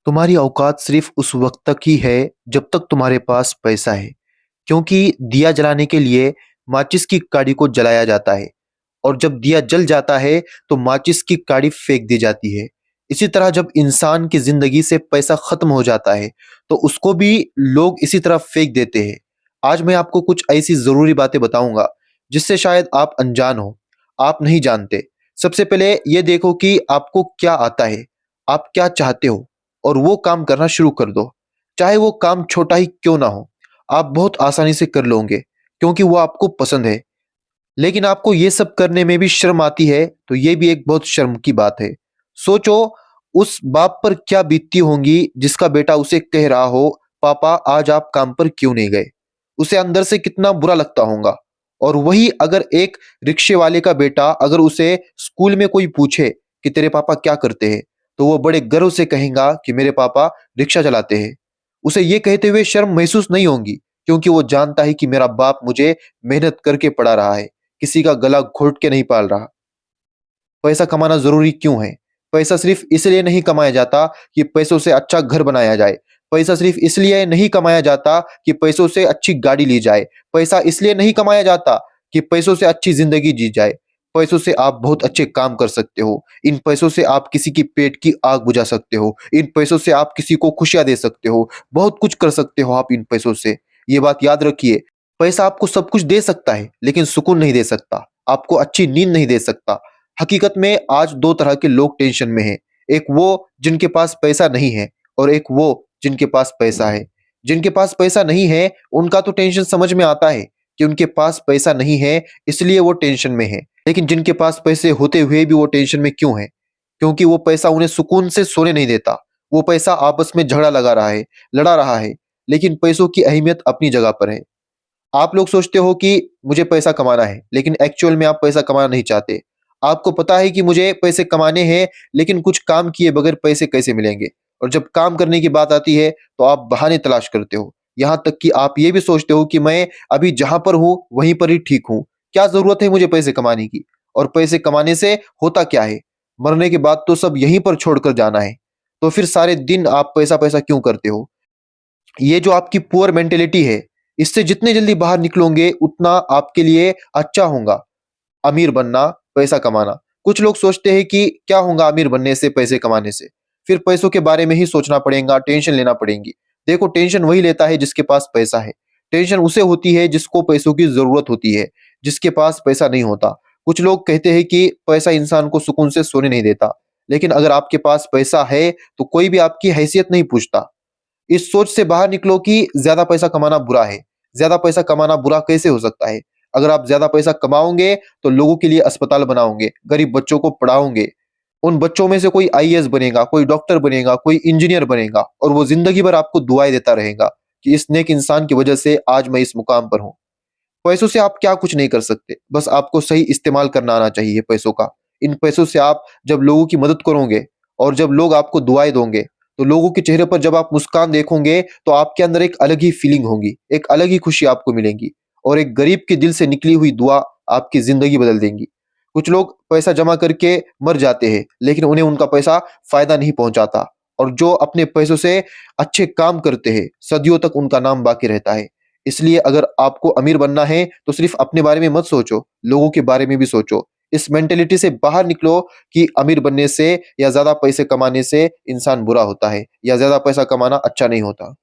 तुम्हारी औकात सिर्फ उस वक्त तक ही है जब तक तुम्हारे पास पैसा है। क्योंकि दिया जलाने के लिए माचिस की काड़ी को जलाया जाता है, और जब दिया जल जाता है तो माचिस की काड़ी फेंक दी जाती है। इसी तरह जब इंसान की जिंदगी से पैसा खत्म हो जाता है तो उसको भी लोग इसी तरह फेंक देते हैं। आज मैं आपको कुछ ऐसी जरूरी बातें बताऊंगा जिससे शायद आप अनजान हो, आप नहीं जानते। सबसे पहले ये देखो कि आपको क्या आता है, आप क्या चाहते हो, और वो काम करना शुरू कर दो। चाहे वो काम छोटा ही क्यों ना हो, आप बहुत आसानी से कर लोगे क्योंकि वो आपको पसंद है। लेकिन आपको ये सब करने में भी शर्म आती है तो ये भी एक बहुत शर्म की बात है। सोचो, उस बाप पर क्या बीतती होंगी जिसका बेटा उसे कह रहा हो, पापा आज आप काम पर क्यों नहीं गए। उसे अंदर से कितना बुरा लगता होगा। और वही अगर एक रिक्शे वाले का बेटा अगर उसे स्कूल में कोई पूछे कि तेरे पापा क्या करते हैं, तो वो बड़े गर्व से कहेगा कि मेरे पापा रिक्शा चलाते हैं। उसे ये कहते हुए शर्म महसूस नहीं होगी, क्योंकि वो जानता है कि मेरा बाप मुझे मेहनत करके पढ़ा रहा है, किसी का गला घोट के नहीं पाल रहा। पैसा कमाना जरूरी क्यों है? पैसा सिर्फ इसलिए नहीं कमाया जाता कि पैसों से अच्छा घर बनाया जाए। पैसा सिर्फ इसलिए नहीं कमाया जाता कि पैसों से अच्छी गाड़ी ली जाए। पैसा इसलिए नहीं कमाया जाता कि पैसों से अच्छी जिंदगी जी जाए। पैसों से आप बहुत अच्छे काम कर सकते हो। इन पैसों से आप किसी की पेट की आग बुझा सकते हो। इन पैसों से आप किसी को खुशियां दे सकते हो। बहुत कुछ कर सकते हो आप इन पैसों से। ये बात याद रखिए। पैसा आपको सब कुछ दे सकता है लेकिन सुकून नहीं दे सकता, आपको अच्छी नींद नहीं दे सकता। हकीकत में आज दो तरह के लोग टेंशन में हैं। एक वो जिनके पास पैसा नहीं है, और एक वो जिनके पास पैसा है। जिनके पास पैसा नहीं है उनका तो टेंशन समझ में आता है कि उनके पास पैसा नहीं है, इसलिए वो टेंशन में है। लेकिन जिनके पास पैसे होते हुए भी वो टेंशन में क्यों है? क्योंकि वो पैसा उन्हें सुकून से सोने नहीं देता। वो पैसा आपस में झगड़ा लगा रहा है, लड़ा रहा है। लेकिन पैसों की अहमियत अपनी जगह पर है। आप लोग सोचते हो कि मुझे पैसा कमाना है, लेकिन एक्चुअल में आप पैसा कमाना नहीं चाहते। आपको पता है कि मुझे पैसे कमाने हैं, लेकिन कुछ काम किए बगैर पैसे कैसे मिलेंगे। और जब काम करने की बात आती है तो आप बहाने तलाश करते हो। यहाँ तक कि आप ये भी सोचते हो कि मैं अभी जहां पर हूं वहीं पर ही ठीक हूं। क्या जरूरत है मुझे पैसे कमाने की? और पैसे कमाने से होता क्या है? मरने के बाद तो सब यहीं पर छोड़कर जाना है। तो फिर सारे दिन आप पैसा पैसा क्यों करते हो? ये जो आपकी पुअर मेंटेलिटी है, इससे जितने जल्दी बाहर निकलोगे उतना आपके लिए अच्छा होगा। अमीर बनना, पैसा कमाना। कुछ लोग सोचते हैं कि क्या होगा अमीर बनने से, पैसे कमाने से। फिर पैसों के बारे में ही सोचना पड़ेगा, टेंशन लेना पड़ेगी। देखो, टेंशन वही लेता है जिसके पास पैसा है। टेंशन उसे होती है जिसको पैसों की जरूरत होती है, जिसके पास पैसा नहीं होता। कुछ लोग कहते हैं कि पैसा इंसान को सुकून से सोने नहीं देता। लेकिन अगर आपके पास पैसा है तो कोई भी आपकी हैसियत नहीं पूछता। इस सोच से बाहर निकलो कि ज्यादा पैसा कमाना बुरा है। ज्यादा पैसा कमाना बुरा कैसे हो सकता है? अगर आप ज्यादा पैसा कमाओगे तो लोगों के लिए अस्पताल बनाओगे, गरीब बच्चों को पढ़ाओगे। उन बच्चों में से कोई आईएएस बनेगा, कोई डॉक्टर बनेगा, कोई इंजीनियर बनेगा, और वो जिंदगी भर आपको दुआएं देता रहेगा कि इस नेक इंसान की वजह से आज मैं इस मुकाम पर हूँ। पैसों से आप क्या कुछ नहीं कर सकते, बस आपको सही इस्तेमाल करना आना चाहिए पैसों का। इन पैसों से आप जब लोगों की मदद करोगे और जब लोग आपको दुआएं दोगे, तो लोगों के चेहरे पर जब आप मुस्कान देखोगे तो आपके अंदर एक अलग ही फीलिंग होगी, एक अलग ही खुशी आपको मिलेगी। और एक गरीब के दिल से निकली हुई दुआ आपकी जिंदगी बदल देंगी। कुछ लोग पैसा जमा करके मर जाते हैं, लेकिन उन्हें उनका पैसा फायदा नहीं पहुंचाता। और जो अपने पैसों से अच्छे काम करते हैं, सदियों तक उनका नाम बाकी रहता है। इसलिए अगर आपको अमीर बनना है तो सिर्फ अपने बारे में मत सोचो, लोगों के बारे में भी सोचो। इस मेंटेलिटी से बाहर निकलो कि अमीर बनने से या ज्यादा पैसे कमाने से इंसान बुरा होता है, या ज्यादा पैसा कमाना अच्छा नहीं होता।